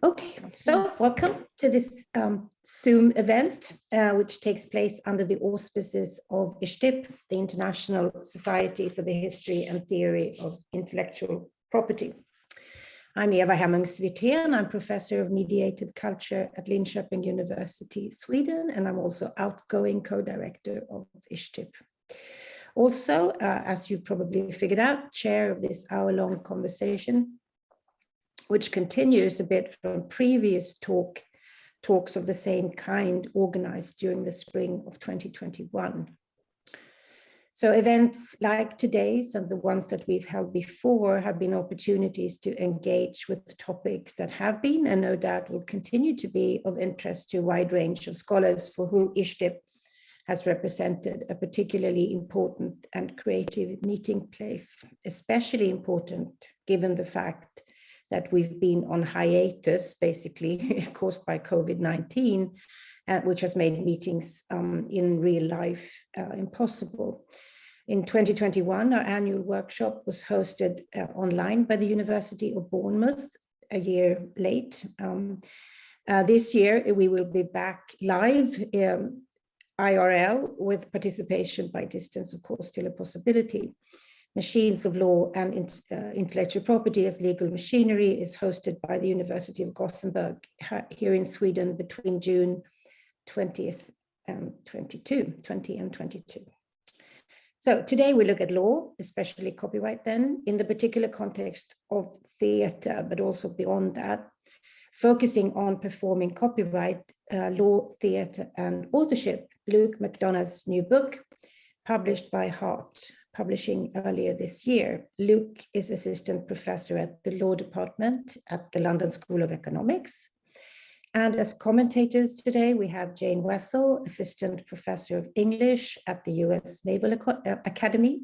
Okay, so welcome to this Zoom event, which takes place under the auspices of ISHTIP, the International Society for the History and Theory of Intellectual Property. I'm Eva Hemmungs Wirtén. I'm professor of mediated culture at Linköping University, Sweden, and I'm also outgoing co-director of ISHTIP. Also, as you probably figured out, chair of this hour-long conversation, which continues a bit from previous talks of the same kind organized during the spring of 2021. So events like today's and the ones that we've held before have been opportunities to engage with topics that have been and no doubt will continue to be of interest to a wide range of scholars for who ISHTIP has represented a particularly important and creative meeting place, especially important given the fact that we've been on hiatus, basically caused by COVID-19, which has made meetings in real life impossible. In 2021, our annual workshop was hosted online by the University of Bournemouth, a year late. This year, we will be back live IRL with participation by distance, of course, still a possibility. Machines of Law and Intellectual Property as Legal Machinery is hosted by the University of Gothenburg here in Sweden between June 20 and 22. So today we look at law, especially copyright then, in the particular context of theatre, but also beyond that, focusing on performing copyright, law, theatre and authorship. Luke McDonagh's new book, published by Hart Publishing earlier this year. Luke is assistant professor at the law department at the London School of Economics. And as commentators today, we have Jane Wessel, assistant professor of English at the US Naval Academy,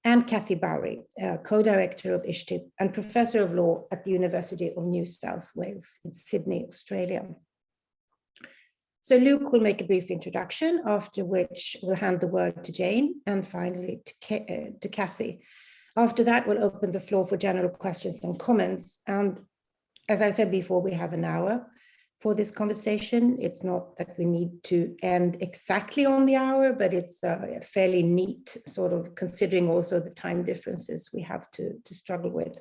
and Kathy Bowrey, co-director of ISHTIP and professor of law at the University of New South Wales in Sydney, Australia. So Luke will make a brief introduction, after which we'll hand the word to Jane and finally to Kathy. After that, we'll open the floor for general questions and comments. And as I said before, we have an hour for this conversation. It's not that we need to end exactly on the hour, but it's a fairly neat sort of considering also the time differences we have to struggle with.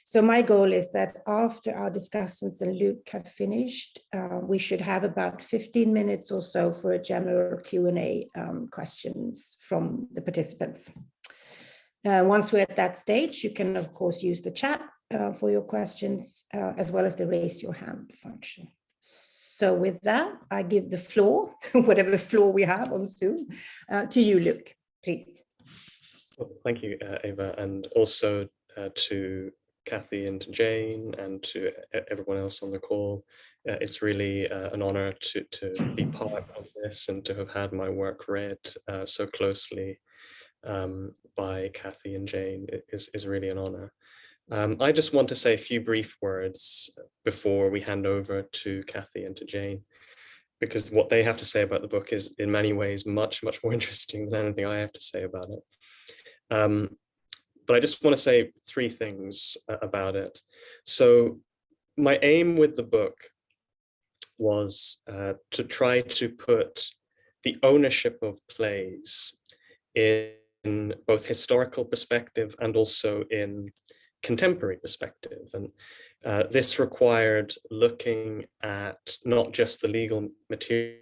So my goal is that after our discussions and Luke have finished, we should have about 15 minutes or so for a general Q&A questions from the participants. Once we're at that stage, you can of course use the chat for your questions as well as the raise your hand function. So with that, I give the floor, whatever floor we have on Zoom, to you, Luke, please. Well, thank you, Eva, and also to Kathy and to Jane and to everyone else on the call. It's really an honor to be part of this and to have had my work read so closely by Kathy and Jane. It is really an honor. I just want to say a few brief words before we hand over to Kathy and to Jane, because what they have to say about the book is in many ways much more interesting than anything I have to say about it. But I just want to say three things about it. So my aim with the book was to try to put the ownership of plays in both historical perspective and also in contemporary perspective. And this required looking at not just the legal material,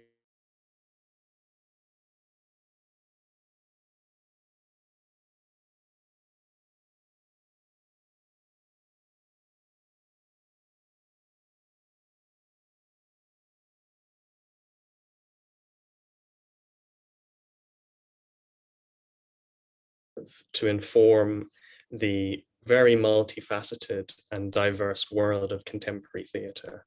to inform the very multifaceted and diverse world of contemporary theatre.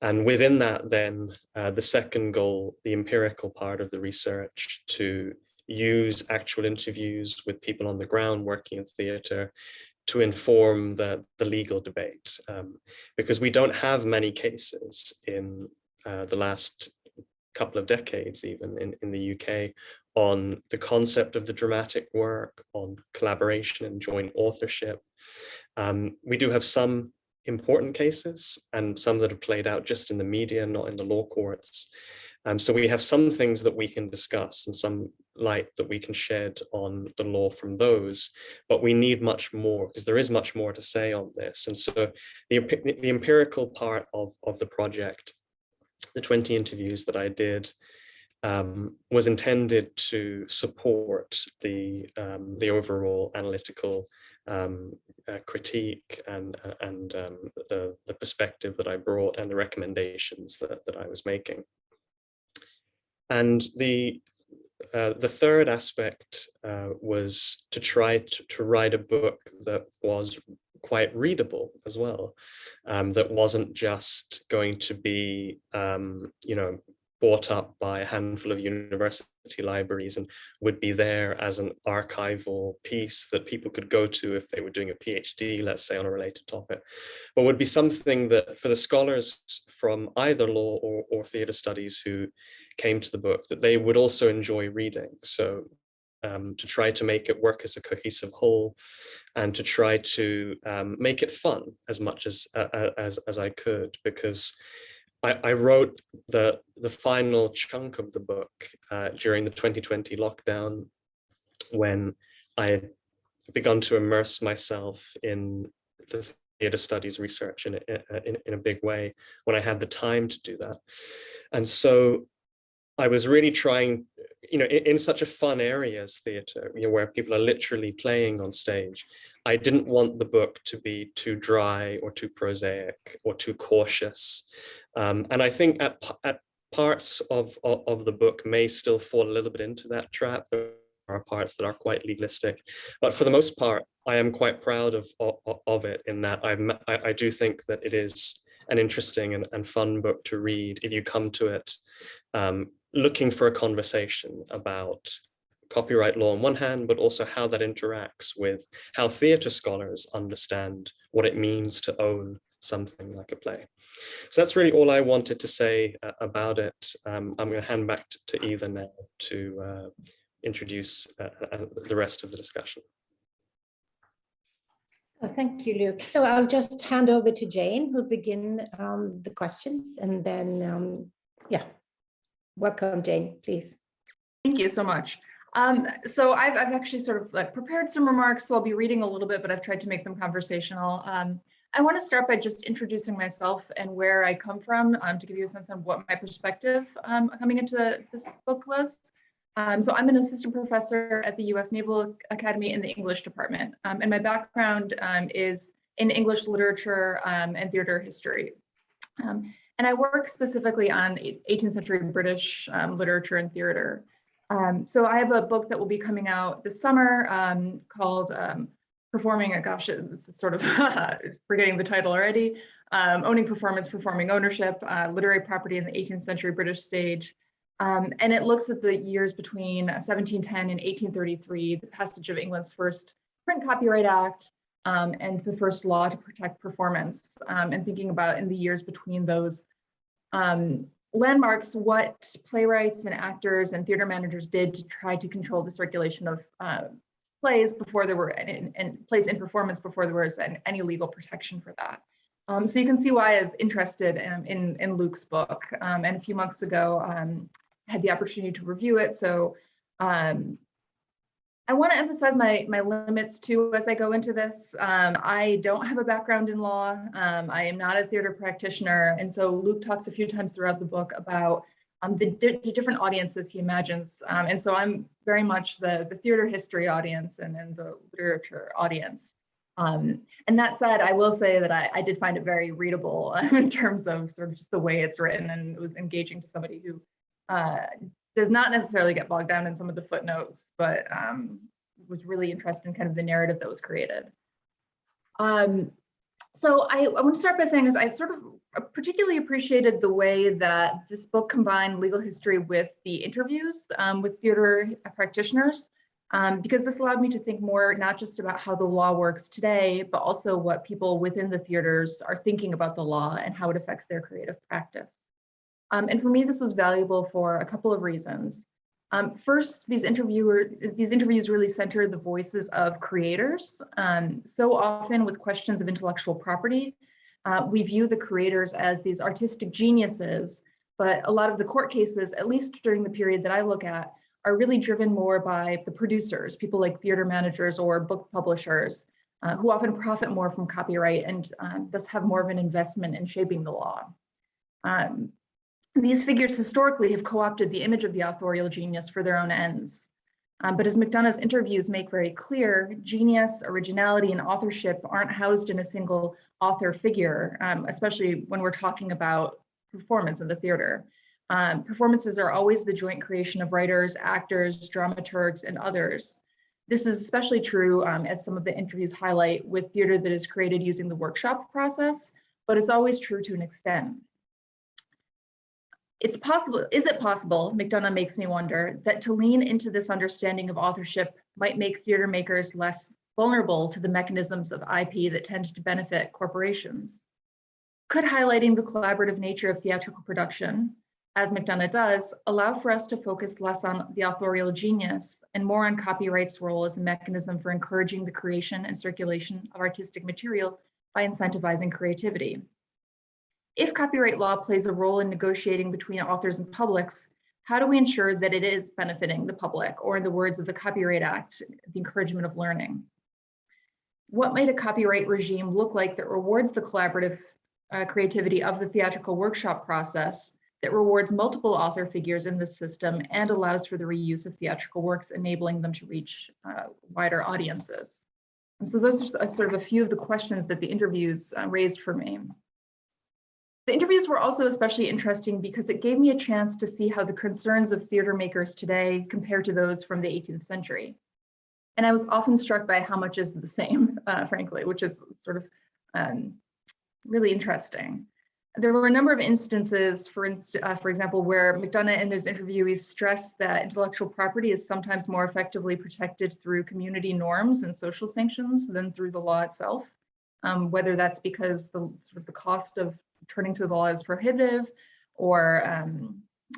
And within that, then, the second goal, the empirical part of the research, to use actual interviews with people on the ground working in theatre to inform the legal debate. Because we don't have many cases in the last couple of decades, even in the UK, on the concept of the dramatic work, on collaboration and joint authorship. We do have some important cases and some that have played out just in the media, not in the law courts. So we have some things that we can discuss and some light that we can shed on the law from those, but we need much more because there is much more to say on this. And so the empirical part of the project, the 20 interviews that I did, was intended to support the overall analytical critique and the perspective that I brought and the recommendations that I was making. And the third aspect was to try to write a book that was quite readable as well, that wasn't just going to be, bought up by a handful of university libraries and would be there as an archival piece that people could go to if they were doing a PhD, let's say, on a related topic, but would be something that for the scholars from either law or theatre studies who came to the book, that they would also enjoy reading. So to try to make it work as a cohesive whole and to try to make it fun as much as I could, because I wrote the final chunk of the book during the 2020 lockdown, when I had begun to immerse myself in the theatre studies research in a big way, when I had the time to do that. And so I was really trying, in such a fun area as theatre, where people are literally playing on stage, I didn't want the book to be too dry or too prosaic or too cautious. And I think at parts of the book may still fall a little bit into that trap. There are parts that are quite legalistic, but for the most part, I am quite proud of it, in that I do think that it is an interesting and fun book to read if you come to it looking for a conversation about copyright law on one hand, but also how that interacts with how theatre scholars understand what it means to own something like a play. So that's really all I wanted to say about it. I'm going to hand back to Eva now to introduce the rest of the discussion. Oh, thank you, Luke. So I'll just hand over to Jane, who'll begin the questions, and then, welcome, Jane, please. Thank you so much. So I've actually sort of prepared some remarks, so I'll be reading a little bit, but I've tried to make them conversational. I want to start by just introducing myself and where I come from, to give you a sense of what my perspective coming into this book was. So I'm an assistant professor at the US Naval Academy in the English department, and my background is in English literature and theater history. And I work specifically on 18th century British literature and theater. So I have a book that will be coming out this summer called Performing, gosh, this is sort of forgetting the title already, Owning Performance, Performing Ownership, Literary Property in the 18th Century British Stage. And it looks at the years between 1710 and 1833, the passage of England's first Print Copyright Act, and the first law to protect performance, and thinking about in the years between those landmarks, what playwrights and actors and theater managers did to try to control the circulation of plays before there were, and plays in performance before there was any legal protection for that. So you can see why I was interested in Luke's book, and a few months ago had the opportunity to review it. So I want to emphasize my limits too as I go into this. I don't have a background in law. I am not a theater practitioner. And so Luke talks a few times throughout the book about the different audiences he imagines. And so I'm very much the theater history audience and then the literature audience. And that said, I will say that I did find it very readable in terms of sort of just the way it's written, and it was engaging to somebody who does not necessarily get bogged down in some of the footnotes, but was really interested in kind of the narrative that was created. So I want to start by saying is I sort of particularly appreciated the way that this book combined legal history with the interviews with theater practitioners, because this allowed me to think more not just about how the law works today, but also what people within the theaters are thinking about the law and how it affects their creative practice. And for me, this was valuable for a couple of reasons. First, these interviews really center the voices of creators. So often with questions of intellectual property, We view the creators as these artistic geniuses, but a lot of the court cases, at least during the period that I look at, are really driven more by the producers, people like theater managers or book publishers, who often profit more from copyright and thus have more of an investment in shaping the law. These figures historically have co-opted the image of the authorial genius for their own ends. But as McDonagh's interviews make very clear, genius, originality, and authorship aren't housed in a single author figure, especially when we're talking about performance in the theater. Performances are always the joint creation of writers, actors, dramaturgs, and others. This is especially true, as some of the interviews highlight, with theater that is created using the workshop process, but it's always true to an extent. Is it possible, McDonagh makes me wonder, that to lean into this understanding of authorship might make theater makers less vulnerable to the mechanisms of IP that tend to benefit corporations? Could highlighting the collaborative nature of theatrical production, as McDonagh does, allow for us to focus less on the authorial genius and more on copyright's role as a mechanism for encouraging the creation and circulation of artistic material by incentivizing creativity? If copyright law plays a role in negotiating between authors and publics, how do we ensure that it is benefiting the public, or in the words of the Copyright Act, the encouragement of learning? What might a copyright regime look like that rewards the collaborative creativity of the theatrical workshop process, that rewards multiple author figures in this system and allows for the reuse of theatrical works, enabling them to reach wider audiences? And so those are sort of a few of the questions that the interviews raised for me. The interviews were also especially interesting because it gave me a chance to see how the concerns of theater makers today compare to those from the 18th century. And I was often struck by how much is the same, frankly, which is sort of really interesting. There were a number of instances, for example, where McDonagh in his interviewees stressed that intellectual property is sometimes more effectively protected through community norms and social sanctions than through the law itself, whether that's because the cost of turning to the law is prohibitive or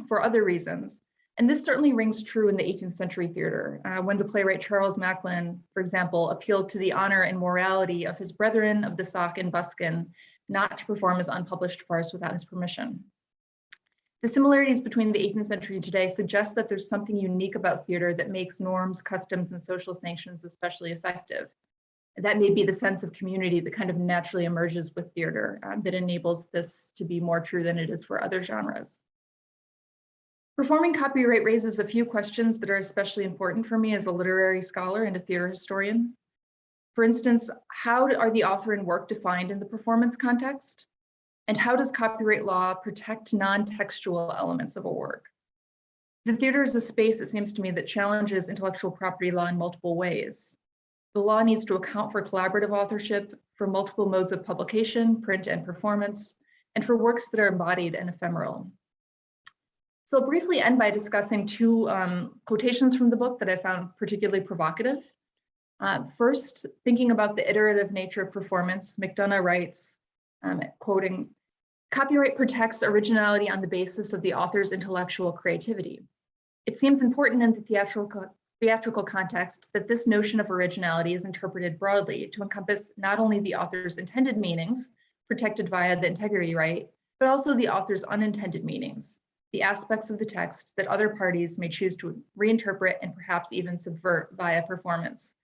for other reasons. And this certainly rings true in the 18th century theater, when the playwright Charles Macklin, for example, appealed to the honor and morality of his brethren of the sock and buskin not to perform his unpublished farce without his permission. The similarities between the 18th century and today suggest that there's something unique about theater that makes norms, customs, and social sanctions especially effective. That may be the sense of community that kind of naturally emerges with theater that enables this to be more true than it is for other genres. Performing copyright raises a few questions that are especially important for me as a literary scholar and a theater historian. For instance, how are the author and work defined in the performance context? And how does copyright law protect non-textual elements of a work? The theater is a space, it seems to me, that challenges intellectual property law in multiple ways. The law needs to account for collaborative authorship, for multiple modes of publication, print and performance, and for works that are embodied and ephemeral. So I'll briefly end by discussing two quotations from the book that I found particularly provocative. First, thinking about the iterative nature of performance, McDonagh writes, quoting, "Copyright protects originality on the basis of the author's intellectual creativity. It seems important in the theatrical context that this notion of originality is interpreted broadly to encompass not only the author's intended meanings, protected via the integrity right, but also the author's unintended meanings, the aspects of the text that other parties may choose to reinterpret and perhaps even subvert via performance."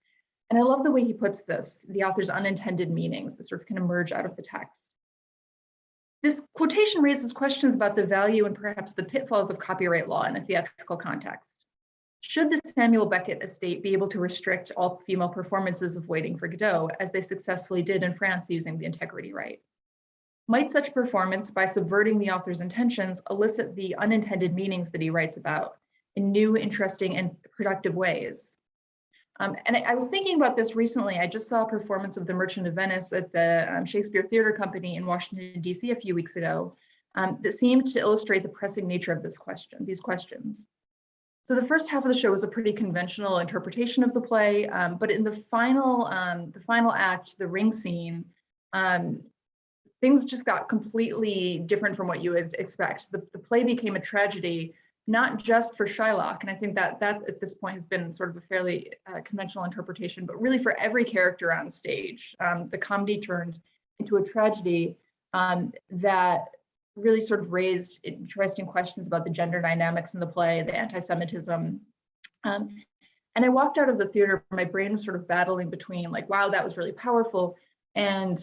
And I love the way he puts this, the author's unintended meanings that sort of can emerge out of the text. This quotation raises questions about the value and perhaps the pitfalls of copyright law in a theatrical context. Should the Samuel Beckett estate be able to restrict all female performances of Waiting for Godot, as they successfully did in France using the integrity right? Might such performance, by subverting the author's intentions, elicit the unintended meanings that he writes about in new, interesting, and productive ways? And I was thinking about this recently. I just saw a performance of The Merchant of Venice at the Shakespeare Theater Company in Washington, D.C. a few weeks ago that seemed to illustrate the pressing nature of these questions. So the first half of the show was a pretty conventional interpretation of the play, but in the final act, the ring scene, things just got completely different from what you would expect. The play became a tragedy, not just for Shylock, and I think that at this point has been sort of a fairly conventional interpretation, but really for every character on stage. The comedy turned into a tragedy that really sort of raised interesting questions about the gender dynamics in the play, the anti-Semitism. And I walked out of the theater, my brain was sort of battling between like, wow, that was really powerful, and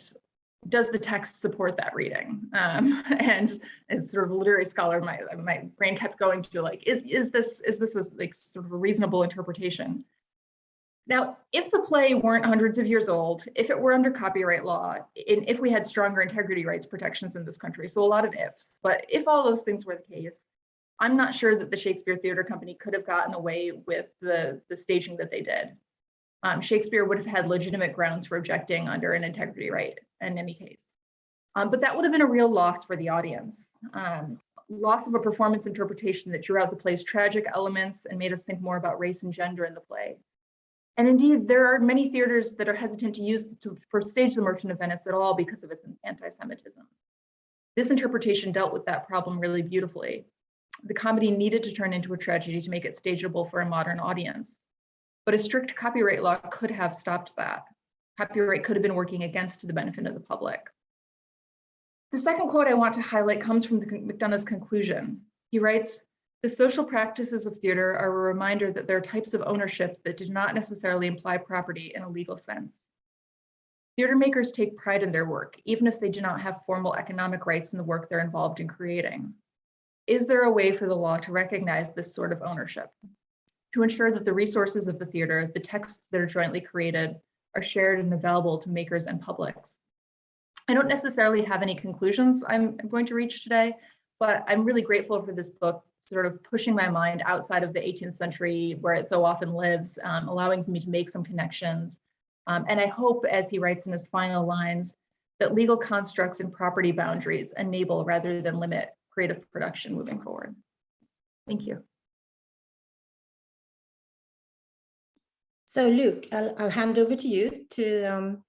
does the text support that reading? And as sort of a literary scholar, my brain kept going to like, is this like sort of a reasonable interpretation? Now, if the play weren't hundreds of years old, if it were under copyright law, and if we had stronger integrity rights protections in this country, so a lot of ifs, but if all those things were the case, I'm not sure that the Shakespeare Theatre Company could have gotten away with the staging that they did. Shakespeare would have had legitimate grounds for objecting under an integrity right in any case. But that would have been a real loss for the audience. Loss of a performance interpretation that drew out the play's tragic elements and made us think more about race and gender in the play. And indeed, there are many theaters that are hesitant to stage The Merchant of Venice at all because of its anti-Semitism. This interpretation dealt with that problem really beautifully. The comedy needed to turn into a tragedy to make it stageable for a modern audience. But a strict copyright law could have stopped that. Copyright could have been working against the benefit of the public. The second quote I want to highlight comes from McDonagh's conclusion. He writes, "The social practices of theater are a reminder that there are types of ownership that do not necessarily imply property in a legal sense. Theater makers take pride in their work, even if they do not have formal economic rights in the work they're involved in creating. Is there a way for the law to recognize this sort of ownership? To ensure that the resources of the theater, the texts that are jointly created, are shared and available to makers and publics?" I don't necessarily have any conclusions I'm going to reach today, but I'm really grateful for this book sort of pushing my mind outside of the 18th century where it so often lives, allowing me to make some connections. And I hope, as he writes in his final lines, that legal constructs and property boundaries enable rather than limit creative production moving forward. Thank you. So Luke, I'll hand over to you to,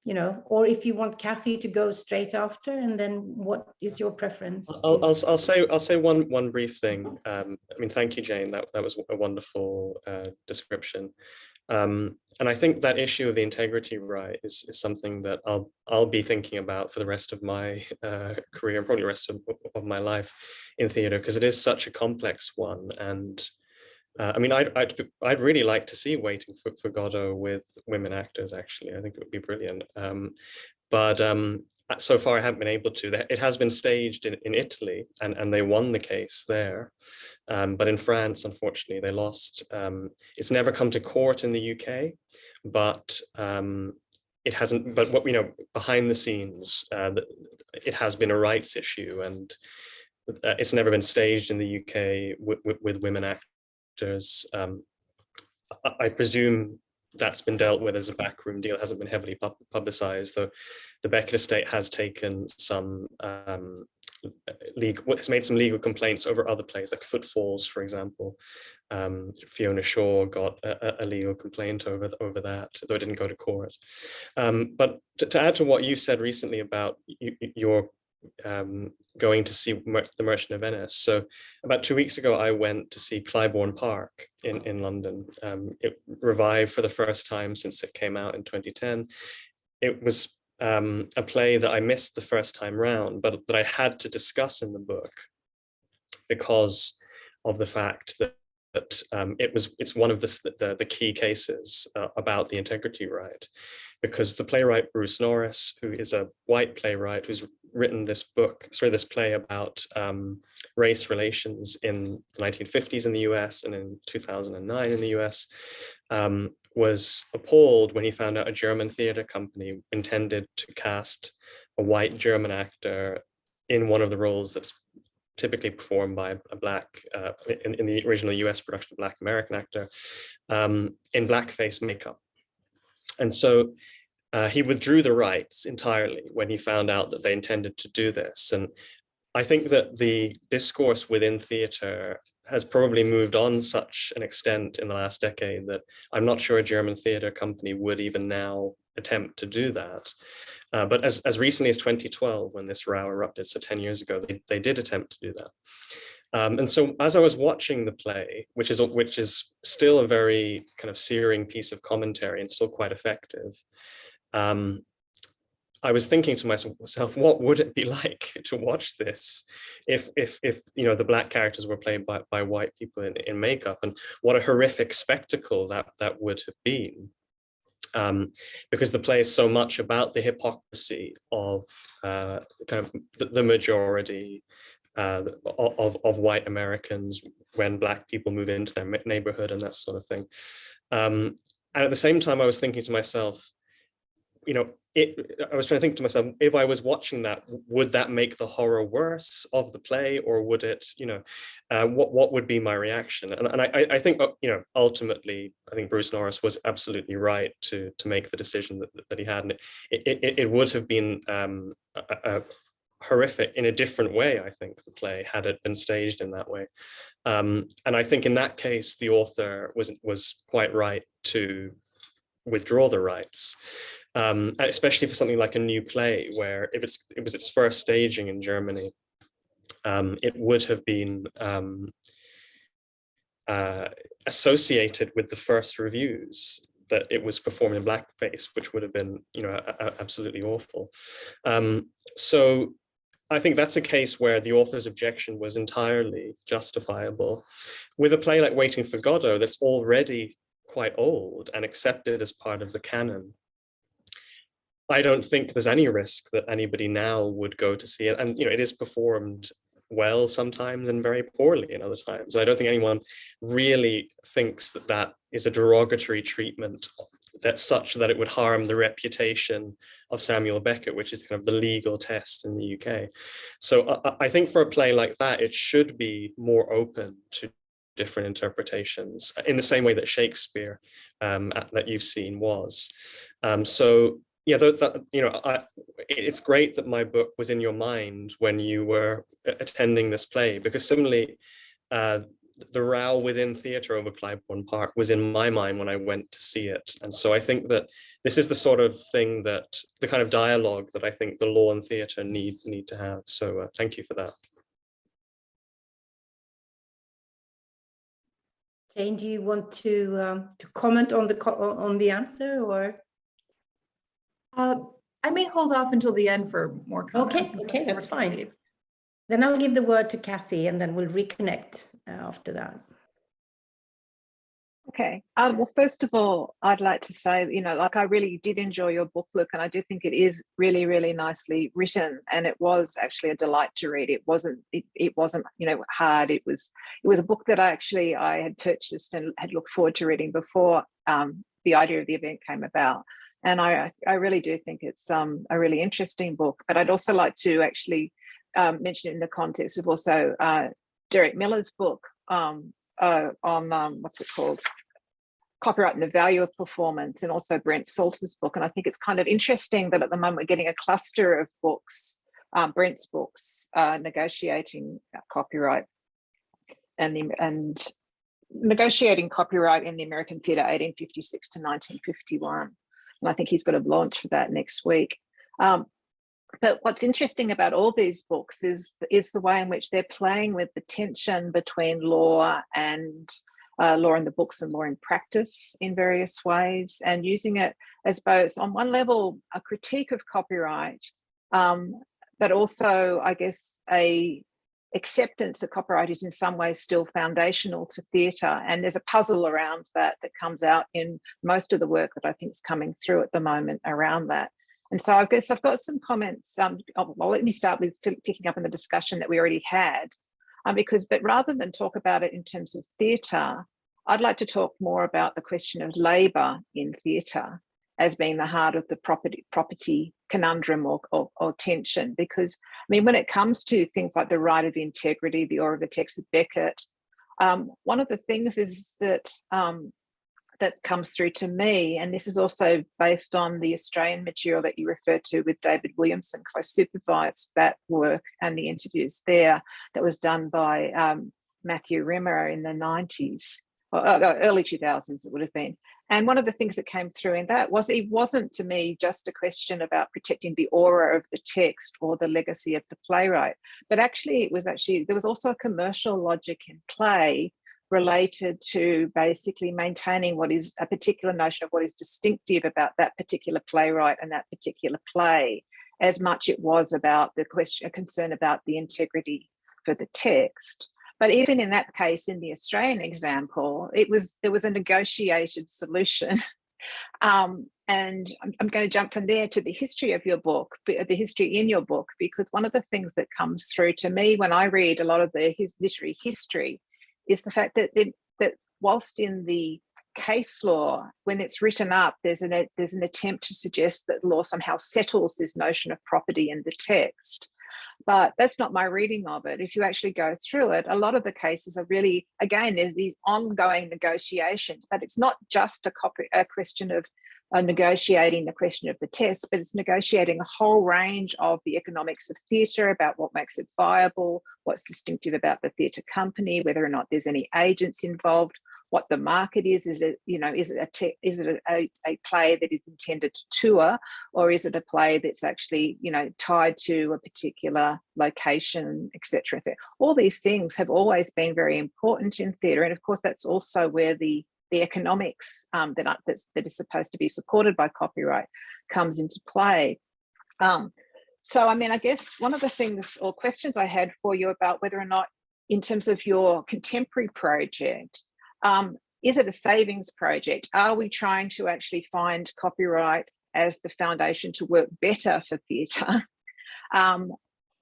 or if you want Kathy to go straight after, and then what is your preference? I'll say one brief thing. I mean, thank you, Jane. That was a wonderful description. And I think that issue of the integrity right is something that I'll be thinking about for the rest of my career, probably the rest of my life in theatre, because it is such a complex one. And I mean, I'd really like to see Waiting for Godot with women actors. Actually, I think it would be brilliant. But so far, I haven't been able to. It has been staged in Italy, and they won the case there. But in France, unfortunately, they lost. It's never come to court in the UK, but it hasn't. But what behind the scenes, it has been a rights issue, and it's never been staged in the UK with women actors. I presume that's been dealt with as a backroom deal. It hasn't been heavily publicized, though the Beckett estate has taken some has made some legal complaints over other plays, like Footfalls, for example. Fiona Shaw got a legal complaint over that, though it didn't go to court. But to add to what you said recently about your going to see The Merchant of Venice. So about 2 weeks ago, I went to see Clybourne Park in London. It revived for the first time since it came out in 2010. It was a play that I missed the first time round, but that I had to discuss in the book because of the fact that it's one of the key cases about the integrity right, because the playwright Bruce Norris, who is a white playwright who's written this play about race relations in the 1950s in the US and in 2009 in the US, was appalled when he found out a German theater company intended to cast a white German actor in one of the roles that's typically performed by a black, in the original US production, a black American actor, in blackface makeup. And so he withdrew the rights entirely when he found out that they intended to do this. And I think that the discourse within theatre has probably moved on such an extent in the last decade that I'm not sure a German theatre company would even now attempt to do that. But as recently as 2012, when this row erupted, so 10 years ago, they did attempt to do that. And so as I was watching the play, which is still a very kind of searing piece of commentary and still quite effective, I was thinking to myself, what would it be like to watch this if you know, the Black characters were played by white people in makeup, and what a horrific spectacle that would have been. Because the play is so much about the hypocrisy of kind of the majority of white Americans when Black people move into their neighborhood and that sort of thing. And at the same time, I was thinking to myself, you know, I was trying to think to myself, if I was watching that, would that make the horror worse of the play, or would it, you know, what would be my reaction? And I think, you know, ultimately, I think Bruce Norris was absolutely right to make the decision that he had, and it would have been horrific in a different way, I think, the play, had it been staged in that way. And I think in that case, the author was quite right to withdraw the rights. Especially for something like a new play, where if it was its first staging in Germany, it would have been associated with the first reviews that it was performed in blackface, which would have been, you know, absolutely awful. So I think that's a case where the author's objection was entirely justifiable. With a play like Waiting for Godot, that's already quite old and accepted as part of the canon, I don't think there's any risk that anybody now would go to see it. And, you know, it is performed well sometimes and very poorly in other times. I don't think anyone really thinks that that is a derogatory treatment, that's such that it would harm the reputation of Samuel Beckett, which is kind of the legal test in the UK. So I think for a play like that, it should be more open to different interpretations, in the same way that Shakespeare that you've seen was. So yeah, you know, it's great that my book was in your mind when you were attending this play, because similarly, the row within theatre over Clybourne Park was in my mind when I went to see it. And so I think that this is the sort of thing that, the kind of dialogue that I think the law and theatre need to have. So thank you for that. Jane, do you want to comment on the answer, or? I may hold off until the end for more comments. Okay, that's fine. Then I'll give the word to Kathy, and then we'll reconnect after that. Okay. Well, first of all, I'd like to say, you know, like, I really did enjoy your book, Luke, and I do think it is really, really nicely written, and it was actually a delight to read. It wasn't, you know, hard. It was a book that I had purchased and had looked forward to reading before the idea of the event came about. And I really do think it's a really interesting book. But I'd also like to actually mention it in the context of also Derek Miller's book on what's it called? Copyright and the Value of Performance, and also Brent Salter's book. And I think it's kind of interesting that at the moment we're getting a cluster of books, Brent's books, negotiating copyright and negotiating copyright in the American theatre 1856 to 1951. And I think he's got a launch for that next week. But what's interesting about all these books is the way in which they're playing with the tension between law and law in the books and law in practice in various ways, and using it as both, on one level, a critique of copyright, but also, I guess, a acceptance that copyright is in some ways still foundational to theatre. And there's a puzzle around that comes out in most of the work that I think is coming through at the moment around that. And so I guess I've got some comments. Well, let me start with picking up on the discussion that we already had, but rather than talk about it in terms of theatre, I'd like to talk more about the question of labour in theatre as being the heart of the property conundrum or tension. Because, I mean, when it comes to things like the right of integrity, the aura of the text of Beckett, one of the things is that that comes through to me, and this is also based on the Australian material that you referred to with David Williamson, because I supervised that work and the interviews there that was done by Matthew Rimmer in the 90s, or early 2000s it would have been. And one of the things that came through in that was, it wasn't to me just a question about protecting the aura of the text or the legacy of the playwright, but actually there was also a commercial logic in play related to basically maintaining what is a particular notion of what is distinctive about that particular playwright and that particular play. as much it was about the question, a concern about the integrity for the text. But even in that case, in the Australian example, there was a negotiated solution. And I'm going to jump from there to the history of your book, the history in your book, because one of the things that comes through to me when I read a lot of the literary history is the fact that whilst in the case law, when it's written up, there's an attempt to suggest that law somehow settles this notion of property in the text. But that's not my reading of it. If you actually go through it, a lot of the cases are really, again, there's these ongoing negotiations, but it's not just a question of negotiating the question of the test, but it's negotiating a whole range of the economics of theatre, about what makes it viable, what's distinctive about the theatre company, whether or not there's any agents involved, what the market is. Is it, is it a play that is intended to tour, or is it a play that's actually, tied to a particular location, etc. All these things have always been very important in theatre, and of course that's also where the economics that is supposed to be supported by copyright comes into play. So, I mean, I guess one of the things or questions I had for you about whether or not, in terms of your contemporary project, is it a savings project? Are we trying to actually find copyright as the foundation to work better for theatre?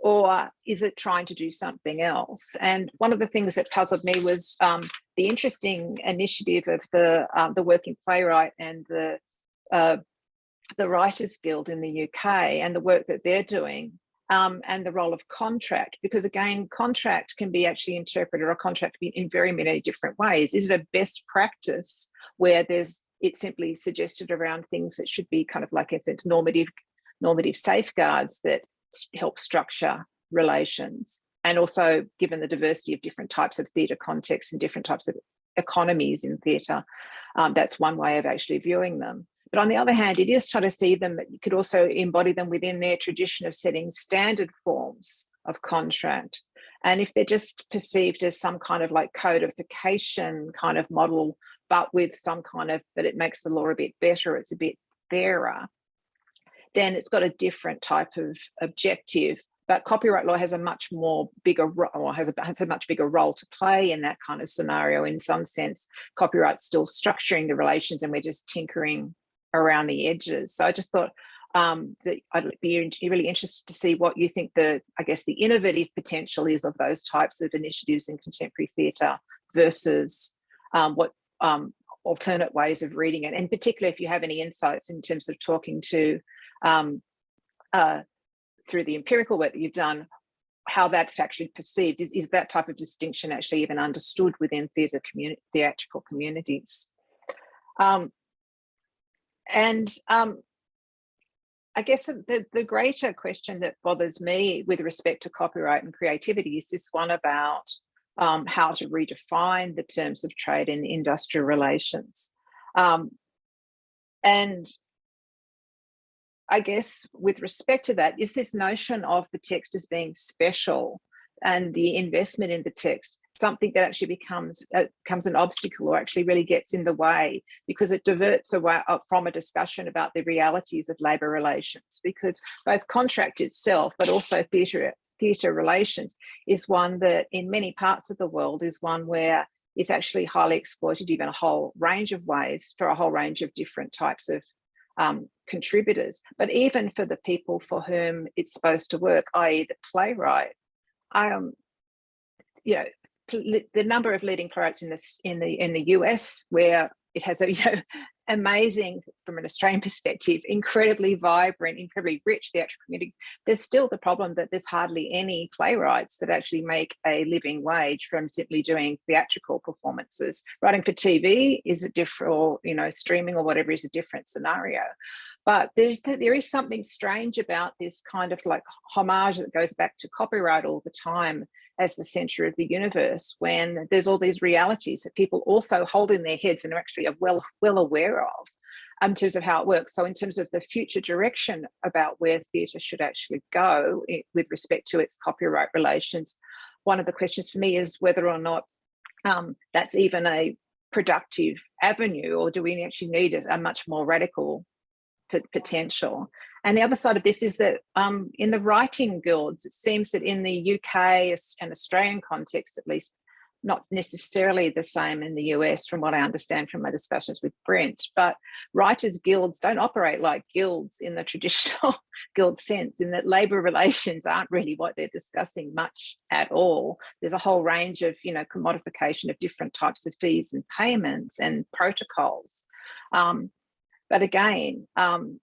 Or is it trying to do something else? And one of the things that puzzled me was the interesting initiative of the Working Playwright and the Writers Guild in the UK and the work that they're doing, and the role of contract, because again, contract can be actually interpreted, or contract can be in very many different ways. Is it a best practice where it's simply suggested around things that should be kind of like it's normative safeguards that help structure relations? And also, given the diversity of different types of theatre contexts and different types of economies in theatre, that's one way of actually viewing them. But on the other hand, it is trying to see them, that you could also embody them within their tradition of setting standard forms of contract. And if they're just perceived as some kind of like codification kind of model, but with some kind of, but it makes the law a bit better, it's a bit fairer, then it's got a different type of objective. But copyright law has a much bigger role to play in that kind of scenario. In some sense, copyright's still structuring the relations, and we're just tinkering around the edges. So I just thought that I'd be really interested to see what you think the innovative potential is of those types of initiatives in contemporary theatre versus what alternate ways of reading it, and particularly if you have any insights in terms of talking to through the empirical work that you've done, how that's actually perceived. Is that type of distinction actually even understood within theatrical communities? I guess the greater question that bothers me with respect to copyright and creativity is this one about how to redefine the terms of trade and industrial relations. And I guess with respect to that, is this notion of the text as being special and the investment in the text something that actually becomes an obstacle, or actually really gets in the way, because it diverts away from a discussion about the realities of labour relations? Because both contract itself, but also theatre relations, is one that in many parts of the world is one where it's actually highly exploitative in a whole range of ways for a whole range of different types of contributors. But even for the people for whom it's supposed to work, i.e. the playwright, the number of leading playwrights in the US, where it has a amazing, from an Australian perspective, incredibly vibrant, incredibly rich theatrical community, there's still the problem that there's hardly any playwrights that actually make a living wage from simply doing theatrical performances. Writing for TV is a different, or streaming or whatever is a different scenario. But there is something strange about this kind of like homage that goes back to copyright all the time as the center of the universe, when there's all these realities that people also hold in their heads and are actually well aware of in terms of how it works. So in terms of the future direction about where theatre should actually go with respect to its copyright relations, one of the questions for me is whether or not that's even a productive avenue, or do we actually need a much more radical potential. And the other side of this is that in the writing guilds, it seems that in the UK and Australian context, at least, not necessarily the same in the US, from what I understand from my discussions with Brent, but writers' guilds don't operate like guilds in the traditional guild sense, in that labour relations aren't really what they're discussing much at all. There's a whole range of, you know, commodification of different types of fees and payments and protocols. But again,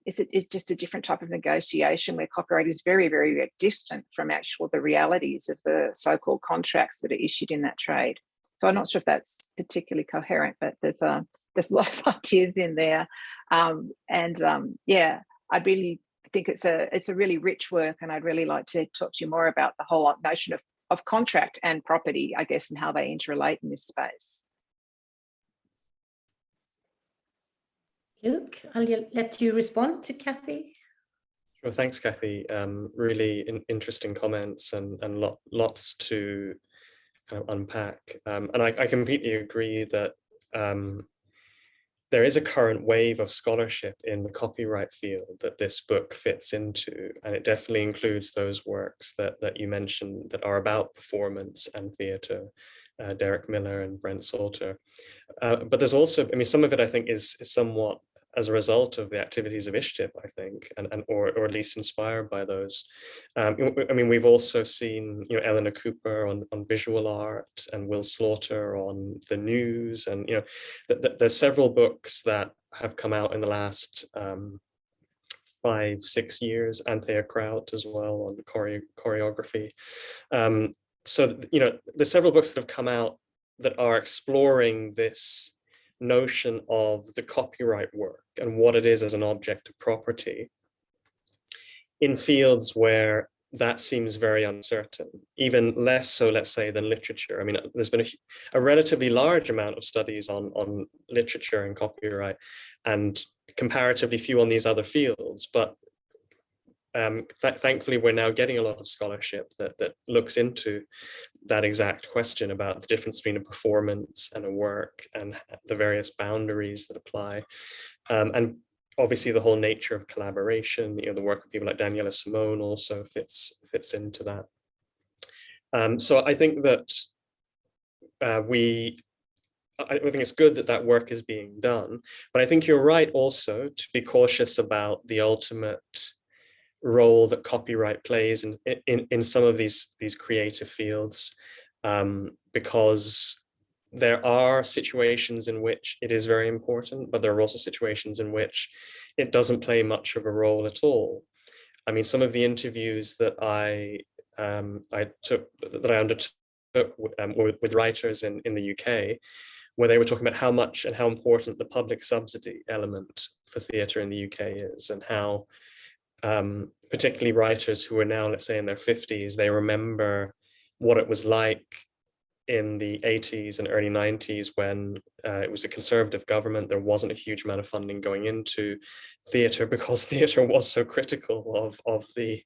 it's just a different type of negotiation where copyright is very, very, very distant from the realities of the so-called contracts that are issued in that trade. So I'm not sure if that's particularly coherent, but there's a lot of ideas in there. Yeah, I really think it's a really rich work, and I'd really like to talk to you more about the whole notion of contract and property, I guess, and how they interrelate in this space. Luke, I'll let you respond to Kathy. Well, thanks, Kathy. Really interesting comments and lots to kind of unpack. And I completely agree that there is a current wave of scholarship in the copyright field that this book fits into, and it definitely includes those works that you mentioned that are about performance and theatre, Derek Miller and Brent Salter. But there's also, I mean, some of it I think is somewhat as a result of the activities of ISHTIP, I think, or at least inspired by those. I mean, we've also seen, you know, Eleanor Cooper on visual art, and Will Slaughter on the news, and, you know, there's several books that have come out in the last 5-6 years, Anthea Kraut as well on choreography. So, you know, there's several books that have come out that are exploring this notion of the copyright work and what it is as an object of property in fields where that seems very uncertain, even less so, let's say, than literature. I mean, there's been a relatively large amount of studies on literature and copyright, and comparatively few on these other fields, but thankfully we're now getting a lot of scholarship that looks into that exact question about the difference between a performance and a work, and the various boundaries that apply, and obviously the whole nature of collaboration. You know, the work of people like Daniela Simone also fits into that. So I think that I think it's good that work is being done, but I think you're right also to be cautious about the ultimate role that copyright plays in some of these creative fields, because there are situations in which it is very important, but there are also situations in which it doesn't play much of a role at all. I mean, some of the interviews that I undertook with writers in the UK, where they were talking about how much and how important the public subsidy element for theatre in the UK is, and how particularly writers who are now, let's say, in their 50s, they remember what it was like in the 80s and early 90s when it was a conservative government. There wasn't a huge amount of funding going into theatre because theatre was so critical of the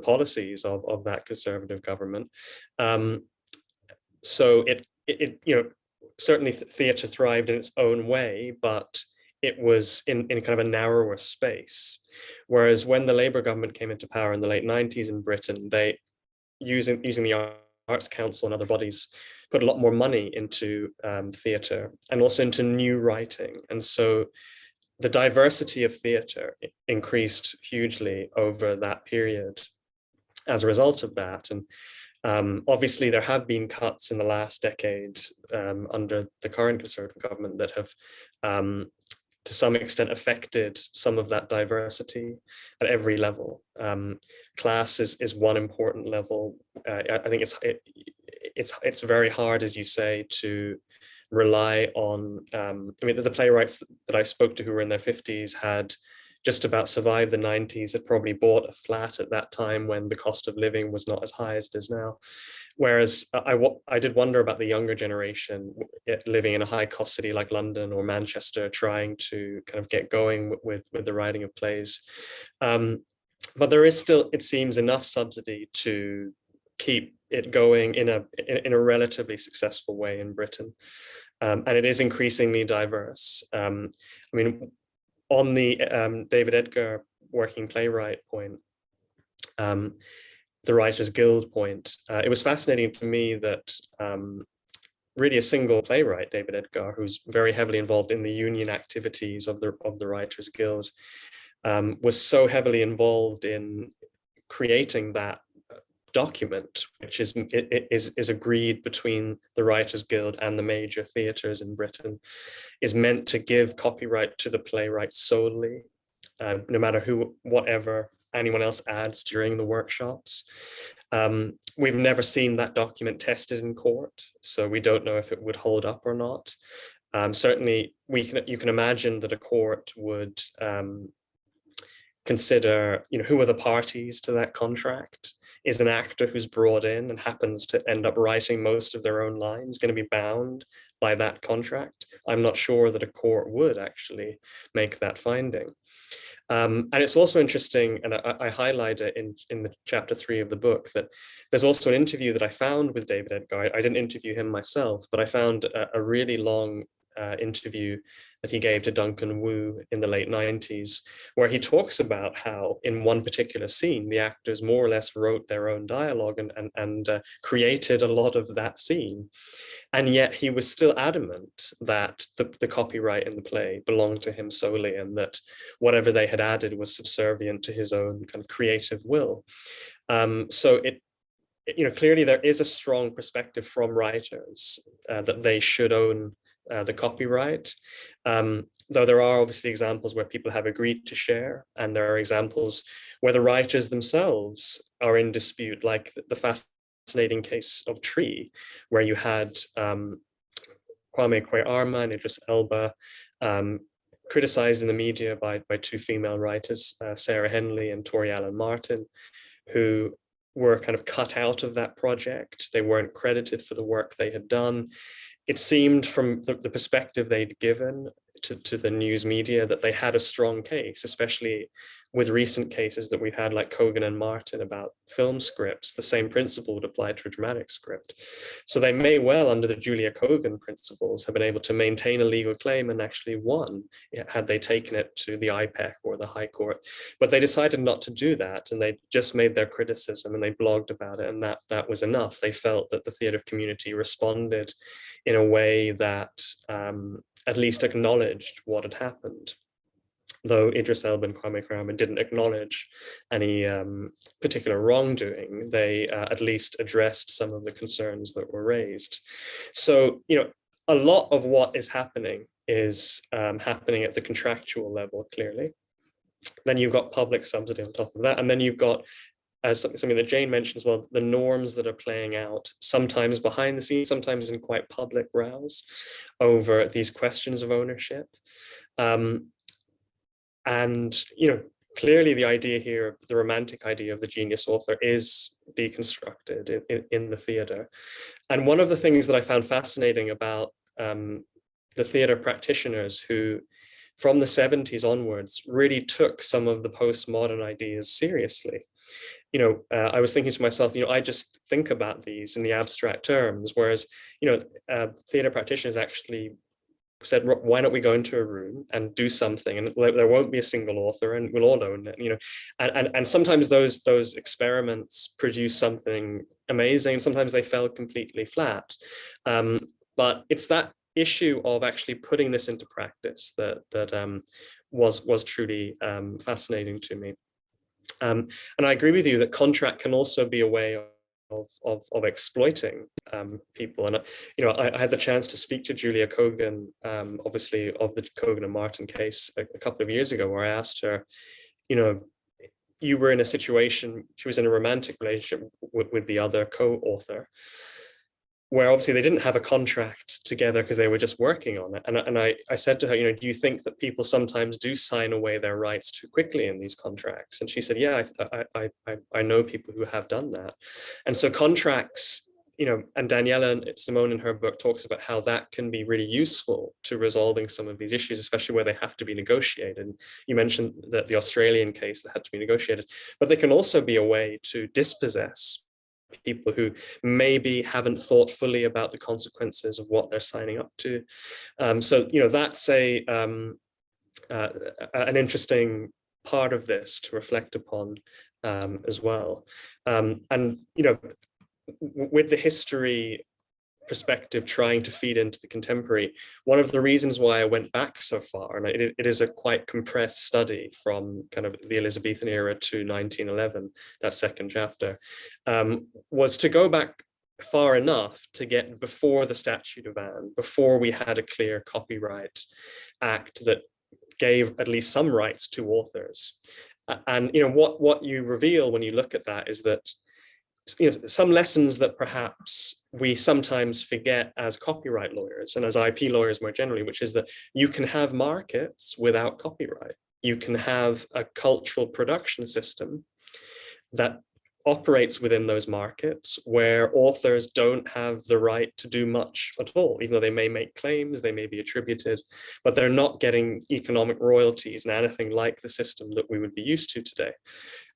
policies of that conservative government. So it you know, certainly theatre thrived in its own way, but it was in kind of a narrower space. Whereas when the Labour government came into power in the late 90s in Britain, they, using the Arts Council and other bodies, put a lot more money into theatre and also into new writing. And so the diversity of theatre increased hugely over that period as a result of that. And obviously there have been cuts in the last decade under the current Conservative government that have to some extent affected some of that diversity at every level. Class is one important level. I think it's very hard, as you say, to rely on, I mean, the playwrights that I spoke to who were in their 50s had just about survived the 90s, had probably bought a flat at that time when the cost of living was not as high as it is now. Whereas I did wonder about the younger generation living in a high cost city like London or Manchester, trying to kind of get going with the writing of plays. But there is still, it seems, enough subsidy to keep it going in a relatively successful way in Britain. And it is increasingly diverse. I mean, on the David Edgar working playwright point, the Writers Guild point, it was fascinating to me that really a single playwright, David Edgar, who's very heavily involved in the union activities of the Writers Guild, was so heavily involved in creating that document, which is agreed between the Writers Guild and the major theatres in Britain, is meant to give copyright to the playwright solely, no matter whatever anyone else adds during the workshops. We've never seen that document tested in court, so we don't know if it would hold up or not. Certainly, you can imagine that a court would consider, who are the parties to that contract? Is an actor who's brought in and happens to end up writing most of their own lines going to be bound by that contract? I'm not sure that a court would actually make that finding. And it's also interesting, and I highlight it in the chapter 3 of the book, that there's also an interview that I found with David Edgar. I didn't interview him myself, but I found a really long interview that he gave to Duncan Wu in the late 90s, where he talks about how in one particular scene, the actors more or less wrote their own dialogue and created a lot of that scene. And yet he was still adamant that the copyright in the play belonged to him solely, and that whatever they had added was subservient to his own kind of creative will. So clearly there is a strong perspective from writers that they should own the copyright, though there are obviously examples where people have agreed to share, and there are examples where the writers themselves are in dispute, like the fascinating case of Tree, where you had Kwame Kwei-Armah and Idris Elba criticized in the media by two female writers, Sarah Henley and Tori Allen Martin, who were kind of cut out of that project. They weren't credited for the work they had done. It seemed from the perspective they'd given to the news media that they had a strong case, especially with recent cases that we've had, like Kogan and Martin, about film scripts. The same principle would apply to a dramatic script. So they may well, under the Julia Kogan principles, have been able to maintain a legal claim and actually won, had they taken it to the IPEC or the High Court. But they decided not to do that, and they just made their criticism and they blogged about it, and that was enough. They felt that the theatre community responded in a way that at least acknowledged what had happened. Though Idris Elba and Kwame Kwei-Armah didn't acknowledge any particular wrongdoing, they at least addressed some of the concerns that were raised. So, a lot of what is happening is happening at the contractual level, clearly. Then you've got public subsidy on top of that, and then you've got, as something that Jane mentioned as well, the norms that are playing out, sometimes behind the scenes, sometimes in quite public rows over these questions of ownership. And, clearly the idea here, the romantic idea of the genius author, is deconstructed in the theatre. And one of the things that I found fascinating about the theatre practitioners who, from the 70s onwards, really took some of the postmodern ideas seriously. I was thinking to myself, I just think about these in the abstract terms, whereas, theatre practitioners actually said, why don't we go into a room and do something, and there won't be a single author, and we'll all own it, and sometimes those experiments produce something amazing, and sometimes they fell completely flat. But it's that issue of actually putting this into practice that was truly fascinating to me. And I agree with you that contract can also be a way of exploiting people. And I had the chance to speak to Julia Kogan, obviously of the Kogan and Martin case a couple of years ago, where I asked her, you were in a situation, she was in a romantic relationship with the other co-author, where obviously they didn't have a contract together because they were just working on it. And I said to her, do you think that people sometimes do sign away their rights too quickly in these contracts? And she said, yeah, I know people who have done that. And so contracts, and Daniela Simone in her book talks about how that can be really useful to resolving some of these issues, especially where they have to be negotiated. You mentioned that the Australian case that had to be negotiated, but they can also be a way to dispossess people who maybe haven't thought fully about the consequences of what they're signing up to. So, that's an interesting part of this to reflect upon as well. And, you know, with the history perspective trying to feed into the contemporary, one of the reasons why I went back so far, and it is a quite compressed study from kind of the Elizabethan era to 1911, that second chapter, was to go back far enough to get before the Statute of Anne, before we had a clear Copyright Act that gave at least some rights to authors. And you know what you reveal when you look at that is that, you know, some lessons that perhaps we sometimes forget as copyright lawyers and as IP lawyers more generally, which is that you can have markets without copyright. You can have a cultural production system that operates within those markets where authors don't have the right to do much at all, even though they may make claims, they may be attributed, but they're not getting economic royalties and anything like the system that we would be used to today.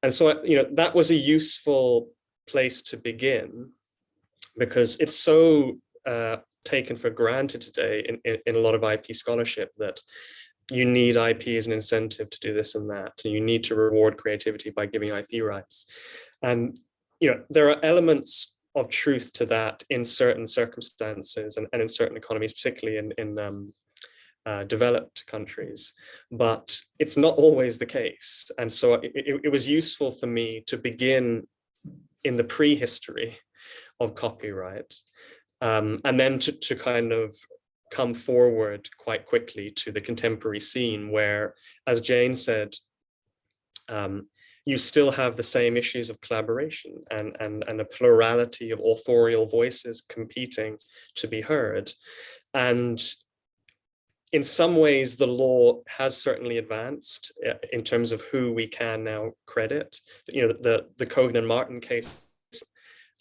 And so, you know, that was a useful place to begin, because it's so taken for granted today in a lot of IP scholarship that you need IP as an incentive to do this and that, and you need to reward creativity by giving IP rights. And you know, there are elements of truth to that in certain circumstances and in certain economies, particularly in developed countries, but it's not always the case. And so it was useful for me to begin in the prehistory of copyright, and then to kind of come forward quite quickly to the contemporary scene where, as Jane said, you still have the same issues of collaboration and a plurality of authorial voices competing to be heard. And in some ways, the law has certainly advanced in terms of who we can now credit. You know, the Cogan and Martin case,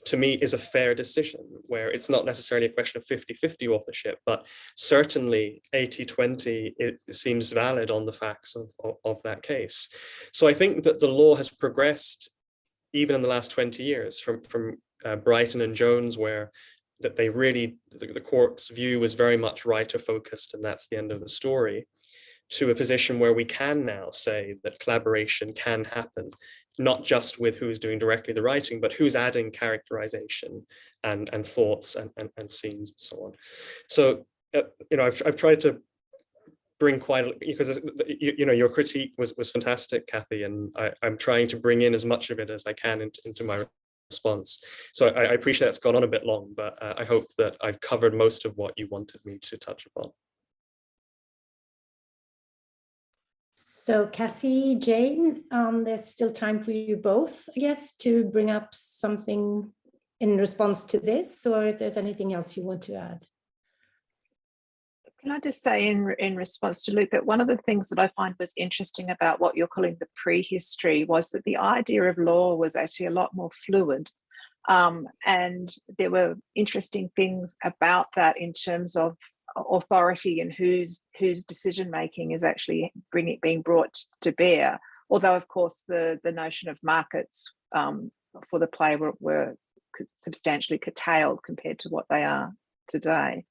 to me, is a fair decision where it's not necessarily a question of 50-50 authorship, but certainly 80-20, it seems valid on the facts of that case. So I think that the law has progressed even in the last 20 years from Brighton and Jones, where that they really, the court's view was very much writer focused, and that's the end of the story, to a position where we can now say that collaboration can happen, not just with who's doing directly the writing, but who's adding characterization and thoughts and scenes and so on. So, you know, I've tried to bring quite, because you know, your critique was fantastic, Kathy, and I'm trying to bring in as much of it as I can into my response. So I appreciate that's gone on a bit long, but I hope that I've covered most of what you wanted me to touch upon. So Kathy, Jane, there's still time for you both, I guess, to bring up something in response to this, or if there's anything else you want to add. Can I just say in response to Luke that one of the things that I find was interesting about what you're calling the prehistory was that the idea of law was actually a lot more fluid. And there were interesting things about that in terms of authority and whose decision-making is actually being brought to bear. Although, of course, the notion of markets for the play were substantially curtailed compared to what they are today.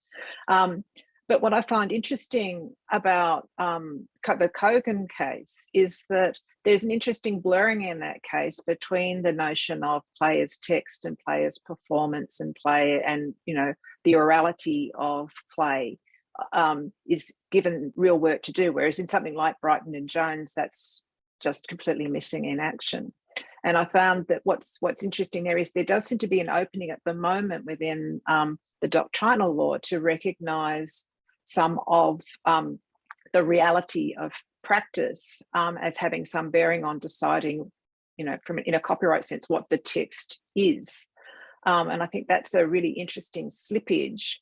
But what I find interesting about the Cogan case is that there's an interesting blurring in that case between the notion of play as text and play as performance and play, and you know, the orality of play is given real work to do, whereas in something like Brighton and Jones, that's just completely missing in action. And I found that what's interesting there is there does seem to be an opening at the moment within the doctrinal law to recognise some of the reality of practice as having some bearing on deciding, you know, in a copyright sense, what the text is. And I think that's a really interesting slippage,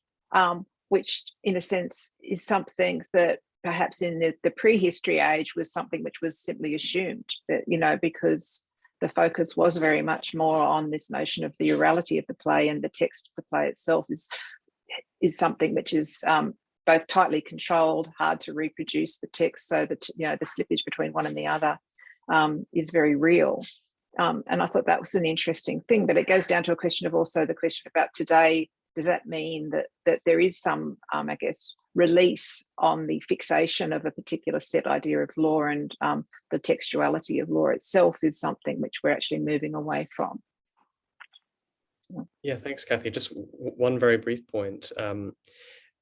which in a sense is something that perhaps in the prehistory age was something which was simply assumed, that, you know, because the focus was very much more on this notion of the orality of the play, and the text of the play itself is something which is both tightly controlled, hard to reproduce the text, so that, you know, the slippage between one and the other is very real. And I thought that was an interesting thing, but it goes down to a question of also the question about today, does that mean that there is some, I guess, release on the fixation of a particular set idea of law, and the textuality of law itself is something which we're actually moving away from? Yeah, thanks, Kathy. Just one very brief point.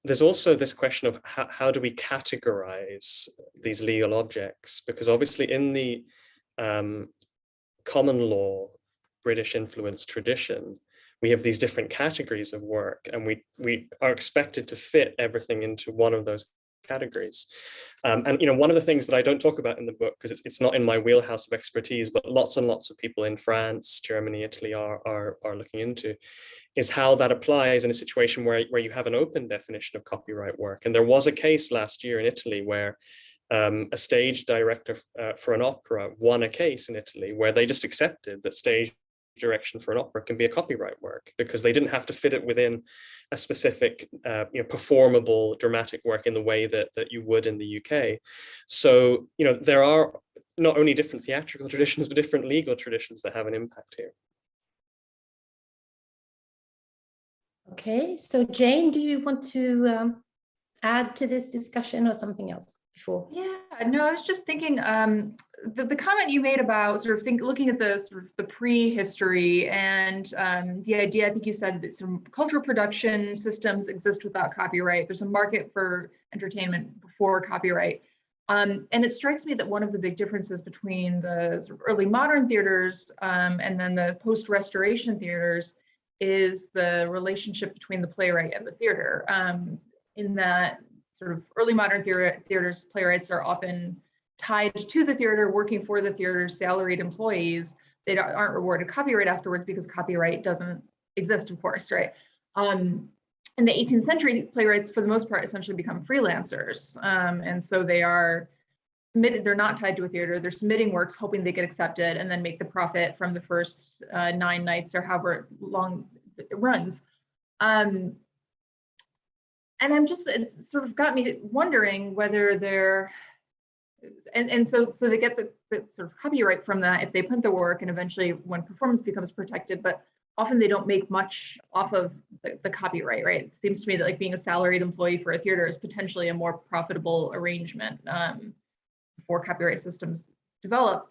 There's also this question of how do we categorize these legal objects? Because obviously in the common law, British influenced tradition, we have these different categories of work, and we are expected to fit everything into one of those categories. And one of the things that I don't talk about in the book, because it's not in my wheelhouse of expertise, but lots and lots of people in France, Germany, Italy are looking into, is how that applies in a situation where you have an open definition of copyright work. And there was a case last year in Italy where a stage director for an opera won a case in Italy where they just accepted that stage direction for an opera can be a copyright work, because they didn't have to fit it within a specific performable dramatic work in the way that you would in the UK. So there are not only different theatrical traditions, but different legal traditions that have an impact here. Okay, so Jane, do you want to add to this discussion or something else before? Yeah, no, I was just thinking, the comment you made about sort of looking at the sort of the prehistory and the idea, I think you said that some cultural production systems exist without copyright. There's a market for entertainment before copyright. And it strikes me that one of the big differences between the sort of early modern theaters and then the post-restoration theaters is the relationship between the playwright and the theater, in that sort of early modern theaters, playwrights are often tied to the theater, working for the theater's salaried employees. They aren't rewarded copyright afterwards because copyright doesn't exist, of course, right? In the 18th century, playwrights, for the most part, essentially become freelancers. And so they are they're not tied to a theater. They're submitting works, hoping they get accepted, and then make the profit from the first 9 nights or however long it runs. And it's sort of got me wondering whether they're, and so they get the sort of copyright from that if they print the work, and eventually when performance becomes protected, but often they don't make much off of the copyright, right? It seems to me that like being a salaried employee for a theater is potentially a more profitable arrangement before copyright systems develop.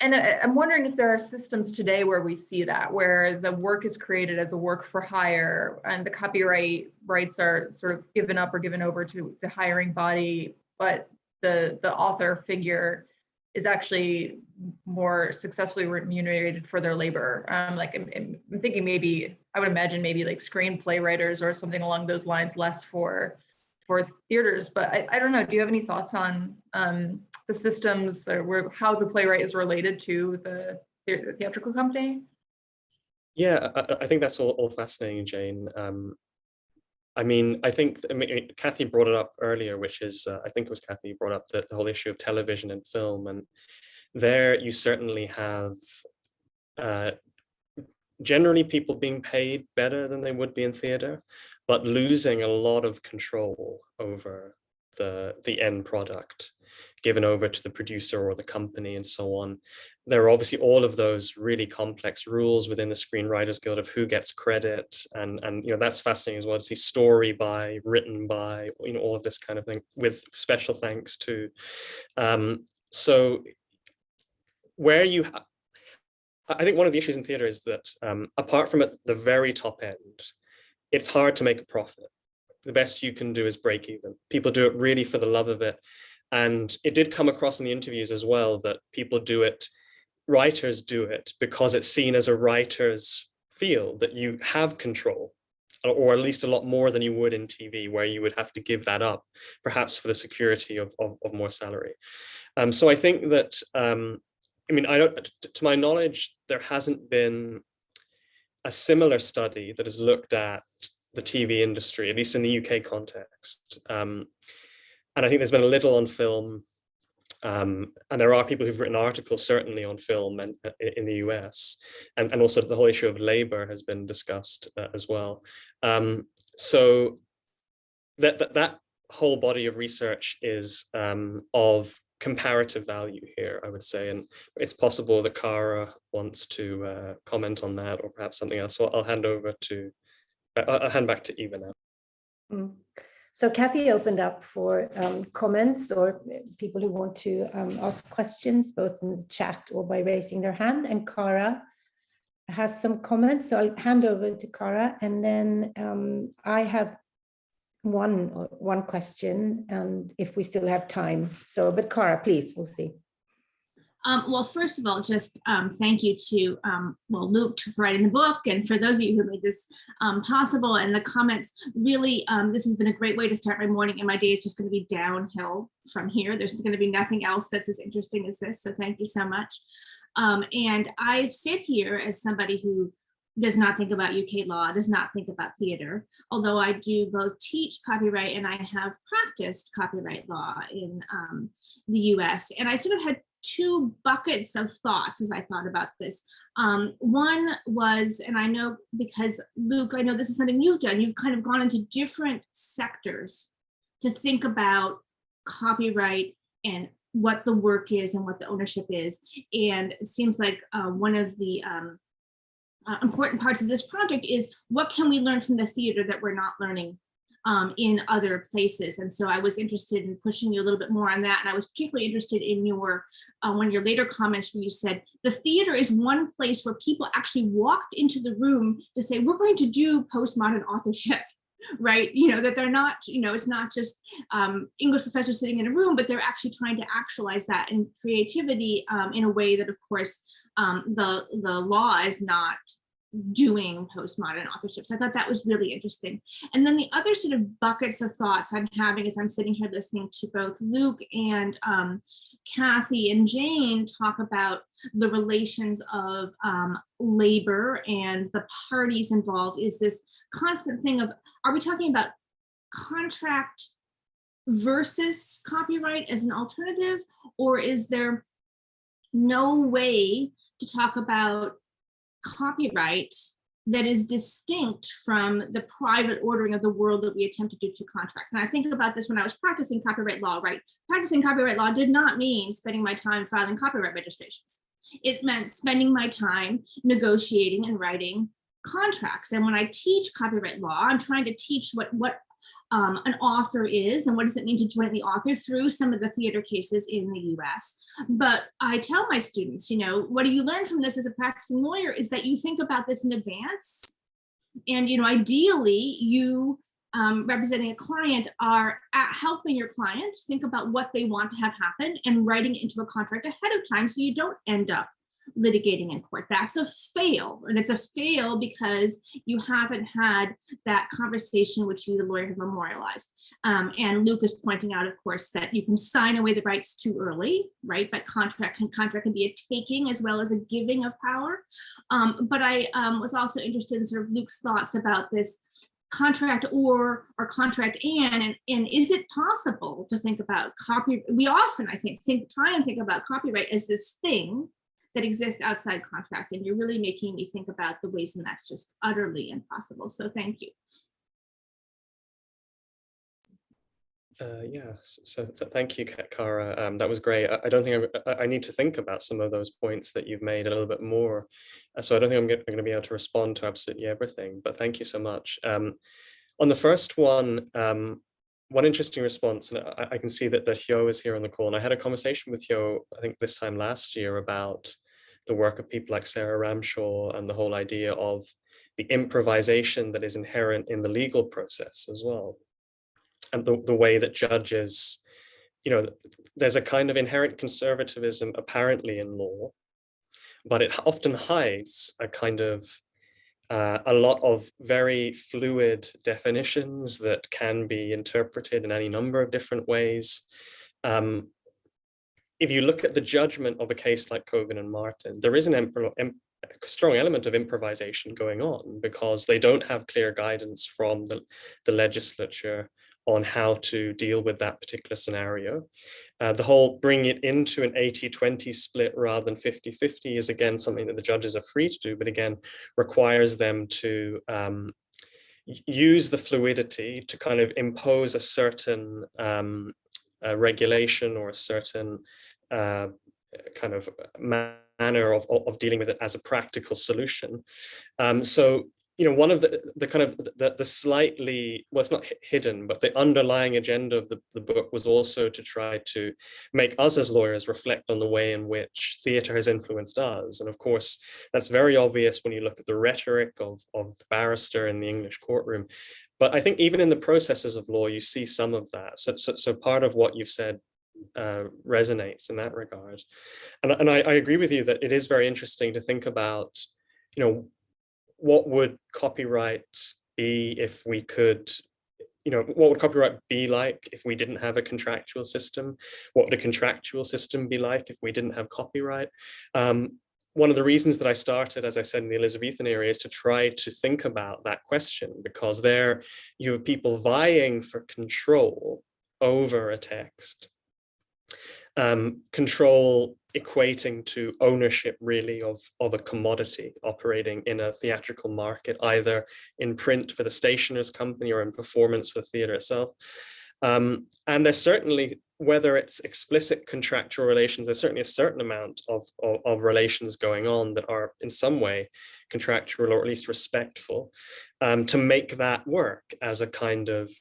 And I'm wondering if there are systems today where we see that, where the work is created as a work for hire and the copyright rights are sort of given up or given over to the hiring body, but the author figure is actually more successfully remunerated for their labor. Like I'm thinking maybe, I would imagine maybe like screenplay writers or something along those lines, less for theaters, but I don't know. Do you have any thoughts on the systems or how the playwright is related to the theatrical company? Yeah, I think that's all fascinating, Jane. I mean, Kathy brought it up earlier, which is, I think it was Kathy brought up the whole issue of television and film. And there you certainly have generally people being paid better than they would be in theater, but losing a lot of control over the end product, given over to the producer or the company and so on. There are obviously all of those really complex rules within the Screenwriters Guild of who gets credit, and that's fascinating as well to see story by, written by, all of this kind of thing, with special thanks to. So where I think one of the issues in theater is that apart from at the very top end, it's hard to make a profit. The best you can do is break even. People do it really for the love of it. And it did come across in the interviews as well that people do it, writers do it because it's seen as a writer's field, that you have control, or at least a lot more than you would in TV, where you would have to give that up, perhaps for the security of more salary. So I think that, to my knowledge, there hasn't been a similar study that has looked at the TV industry, at least in the UK context. And I think there's been a little on film, and there are people who've written articles certainly on film and in the US, and also the whole issue of labor has been discussed as well. So that whole body of research is of comparative value here, I would say, and it's possible that Cara wants to comment on that, or perhaps something else. So I'll hand over to I'll hand back to Eva now. So Kathy opened up for comments or people who want to ask questions, both in the chat or by raising their hand. And Cara has some comments, so I'll hand over to Cara, and then I have one question, and if we still have time. So, but Cara, please, we'll see. Well, first of all, just thank you to Luke for writing the book, and for those of you who made this possible, and the comments. Really, this has been a great way to start my morning, and my day is just going to be downhill from here. There's going to be nothing else that's as interesting as this, so thank you so much. And I sit here as somebody who does not think about UK law, does not think about theater, although I do both teach copyright and I have practiced copyright law in the US. And I sort of had two buckets of thoughts as I thought about this. One was, and I know because Luke, I know this is something you've done, you've kind of gone into different sectors to think about copyright and what the work is and what the ownership is. And it seems like one of the important parts of this project is what can we learn from the theater that we're not learning in other places. And so I was interested in pushing you a little bit more on that. And I was particularly interested in your one of your later comments where you said the theater is one place where people actually walked into the room to say, we're going to do postmodern authorship. Right, that they're not, it's not just English professors sitting in a room, but they're actually trying to actualize that in creativity in a way that, of course, the law is not doing postmodern authorship. So I thought that was really interesting. And then the other sort of buckets of thoughts I'm having as I'm sitting here listening to both Luke and Kathy and Jane talk about the relations of labor and the parties involved is this constant thing of, are we talking about contract versus copyright as an alternative, or is there no way to talk about copyright that is distinct from the private ordering of the world that we attempt to do to contract? And I think about this when I was practicing copyright law, right? Practicing copyright law did not mean spending my time filing copyright registrations. It meant spending my time negotiating and writing contracts. And when I teach copyright law, I'm trying to teach what an author is and what does it mean to jointly author through some of the theater cases in the US. But I tell my students, what do you learn from this as a practicing lawyer is that you think about this in advance. And, ideally you representing a client are helping your client think about what they want to have happen and writing it into a contract ahead of time so you don't end up litigating in court. That's a fail, and it's a fail because you haven't had that conversation which you, the lawyer, have memorialized. And Luke is pointing out, of course, that you can sign away the rights too early, right? But contract can be a taking as well as a giving of power. But I was also interested in sort of Luke's thoughts about this contract or contract and is it possible to think about copyright? We often, I think, try and think about copyright as this thing that exists outside contract, and you're really making me think about the ways in that's just utterly impossible. So thank you. Yes, so thank you, Cara. That was great. I don't think I need to think about some of those points that you've made a little bit more. So I don't think I'm going to be able to respond to absolutely everything, but thank you so much. On the first one interesting response, and I can see that Hyo is here on the call, and I had a conversation with Hyo, I think this time last year, about the work of people like Sarah Ramshaw and the whole idea of the improvisation that is inherent in the legal process as well. And the way that judges, there's a kind of inherent conservatism apparently in law, but it often hides a kind of a lot of very fluid definitions that can be interpreted in any number of different ways. If you look at the judgment of a case like Kogan and Martin, there is a strong element of improvisation going on because they don't have clear guidance from the legislature on how to deal with that particular scenario. The whole bring it into an 80-20 split rather than 50-50 is again something that the judges are free to do, but again requires them to use the fluidity to kind of impose a certain regulation or a certain kind of manner of dealing with it as a practical solution. So one of the kind of the slightly, well, it's not hidden, but the underlying agenda of the book was also to try to make us as lawyers reflect on the way in which theatre has influenced us. And of course, that's very obvious when you look at the rhetoric of the barrister in the English courtroom. But I think even in the processes of law, you see some of that. So part of what you've said resonates in that regard. And I agree with you that it is very interesting to think about, what would copyright be if we could, what would copyright be like if we didn't have a contractual system? What would a contractual system be like if we didn't have copyright? One of the reasons that I started, as I said, in the Elizabethan era is to try to think about that question, because there you have people vying for control over a text. Control equating to ownership, really, of a commodity operating in a theatrical market, either in print for the stationer's company or in performance for the theatre itself. And there's certainly, whether it's explicit contractual relations, there's certainly a certain amount of relations going on that are in some way contractual, or at least respectful, to make that work as a kind of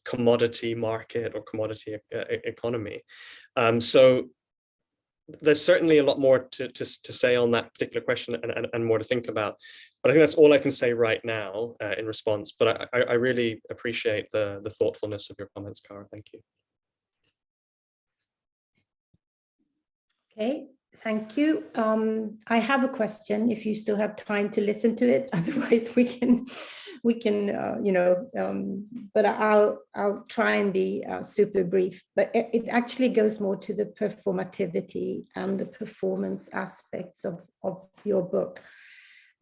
commodity market or commodity economy. So there's certainly a lot more to say on that particular question, and more to think about. But I think that's all I can say right now in response. But I really appreciate the thoughtfulness of your comments, Cara. Thank you. Okay, thank you. I have a question, if you still have time to listen to it. Otherwise, we can, but I'll try and be super brief. But it actually goes more to the performativity and the performance aspects of your book.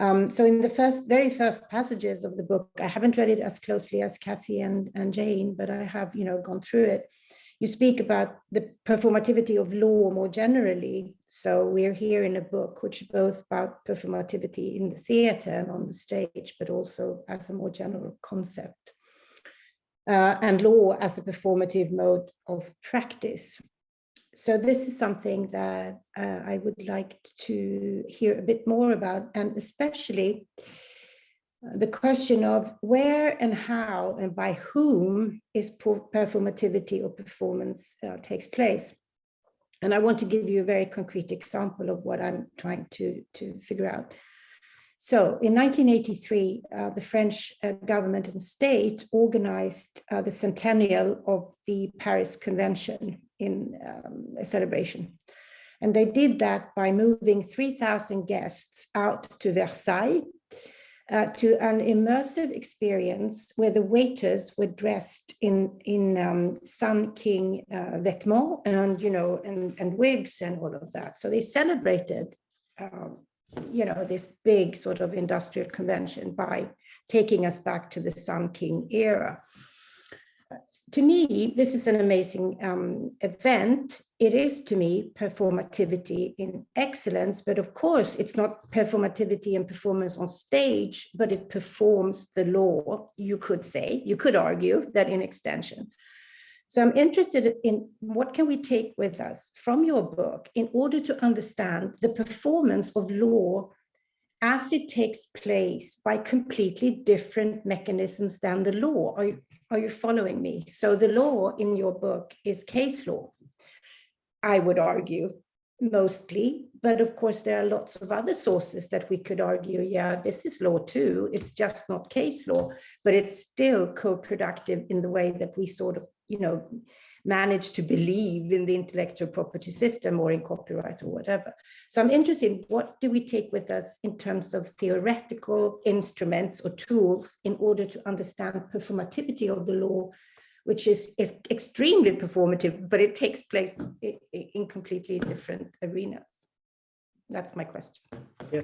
So in the very first passages of the book, I haven't read it as closely as Kathy and Jane, but I have, gone through it. You speak about the performativity of law more generally. So we're here in a book which is both about performativity in the theatre and on the stage, but also as a more general concept. And law as a performative mode of practice. So this is something that I would like to hear a bit more about, and especially the question of where and how and by whom is performativity or performance takes place. And I want to give you a very concrete example of what I'm trying to figure out. So in 1983, the French government and state organized the centennial of the Paris Convention in a celebration. And they did that by moving 3,000 guests out to Versailles, to an immersive experience where the waiters were dressed in Sun King vêtements and wigs and all of that. So they celebrated, this big sort of industrial convention by taking us back to the Sun King era. To me, this is an amazing event. It is, to me, performativity in excellence, but of course, it's not performativity and performance on stage, but it performs the law, you could say. You could argue that in extension. So I'm interested in what can we take with us from your book in order to understand the performance of law as it takes place by completely different mechanisms than the law. Are you following me? So the law in your book is case law, I would argue, mostly. But of course, there are lots of other sources that we could argue, yeah, this is law too. It's just not case law, but it's still co-productive in the way that we sort of, manage to believe in the intellectual property system or in copyright or whatever. So I'm interested in what do we take with us in terms of theoretical instruments or tools in order to understand performativity of the law, which is extremely performative, but it takes place in completely different arenas. That's my question. Yeah,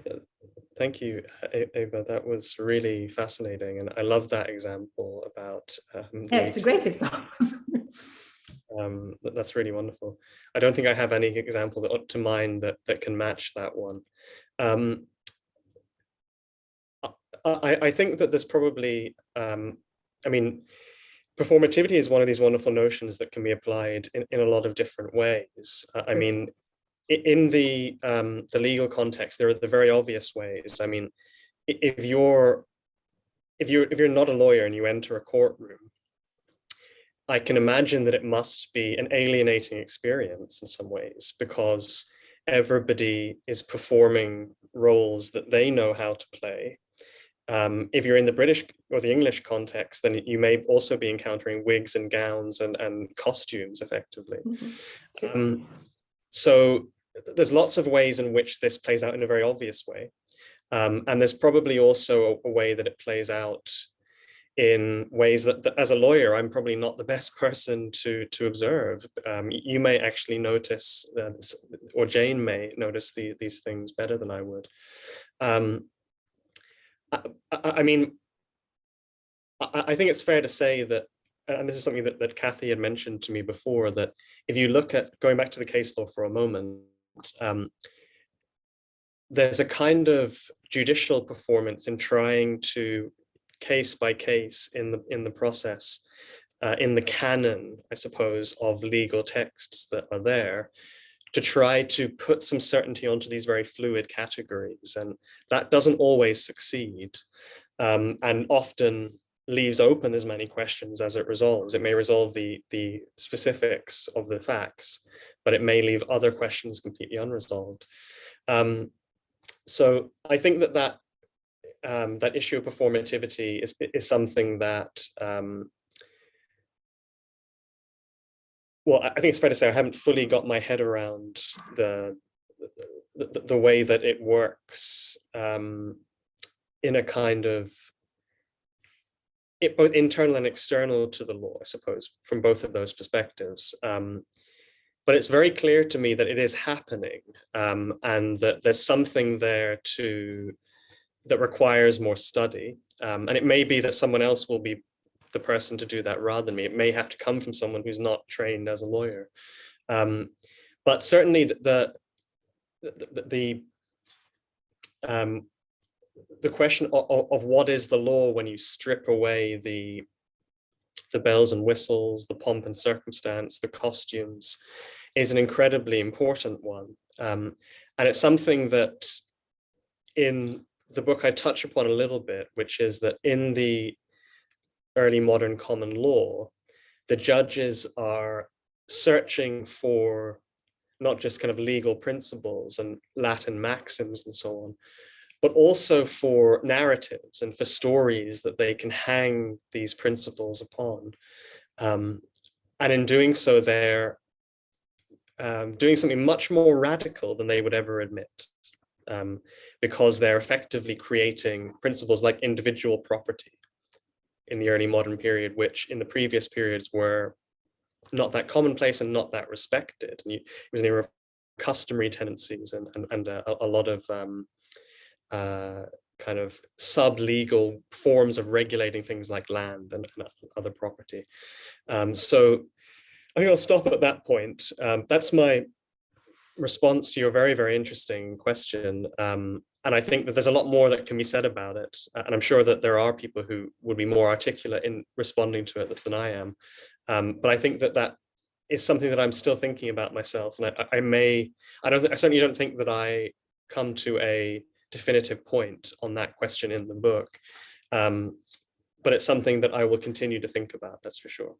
thank you, Eva. That was really fascinating. And I love that example about... yeah, it's a great example. That's really wonderful. I don't think I have any example that to mind that can match that one. I think that there's probably, performativity is one of these wonderful notions that can be applied in a lot of different ways. In the legal context, there are the very obvious ways. If you're if you're not a lawyer and you enter a courtroom, I can imagine that it must be an alienating experience in some ways, because everybody is performing roles that they know how to play. If you're in the British or the English context, then you may also be encountering wigs and gowns and costumes effectively. Mm-hmm. So there's lots of ways in which this plays out in a very obvious way. And there's probably also a way that it plays out in ways that as a lawyer, I'm probably not the best person to observe. You may actually notice, or Jane may notice these things better than I would. I mean, I think it's fair to say that, and this is something that Kathy had mentioned to me before, that if you look at, going back to the case law for a moment, there's a kind of judicial performance in trying to, case by case in the process, in the canon, I suppose, of legal texts that are there, to try to put some certainty onto these very fluid categories. And that doesn't always succeed, and often leaves open as many questions as it resolves. It may resolve the specifics of the facts, but it may leave other questions completely unresolved. So I think that issue of performativity is something that, well, I think it's fair to say I haven't fully got my head around the way that it works in a kind of, both internal and external to the law, I suppose, from both of those perspectives. But it's very clear to me that it is happening, and that there's something there that requires more study. And it may be that someone else will be the person to do that rather than me. It may have to come from someone who's not trained as a lawyer. But certainly the question of what is the law when you strip away the bells and whistles, the pomp and circumstance, the costumes, is an incredibly important one. And it's something that in the book I touch upon a little bit, which is that in the early modern common law, the judges are searching for not just kind of legal principles and Latin maxims and so on, but also for narratives and for stories that they can hang these principles upon. And in doing so, they're doing something much more radical than they would ever admit, because they're effectively creating principles like individual property in the early modern period, which in the previous periods were not that commonplace and not that respected. And it was an era of customary tendencies and a lot of kind of sub-legal forms of regulating things like land and other property. So I think I'll stop at that point. That's my response to your very, very interesting question. And I think that there's a lot more that can be said about it. And I'm sure that there are people who would be more articulate in responding to it than I am. But I think that is something that I'm still thinking about myself. And I certainly don't think that I come to a definitive point on that question in the book. But it's something that I will continue to think about, that's for sure.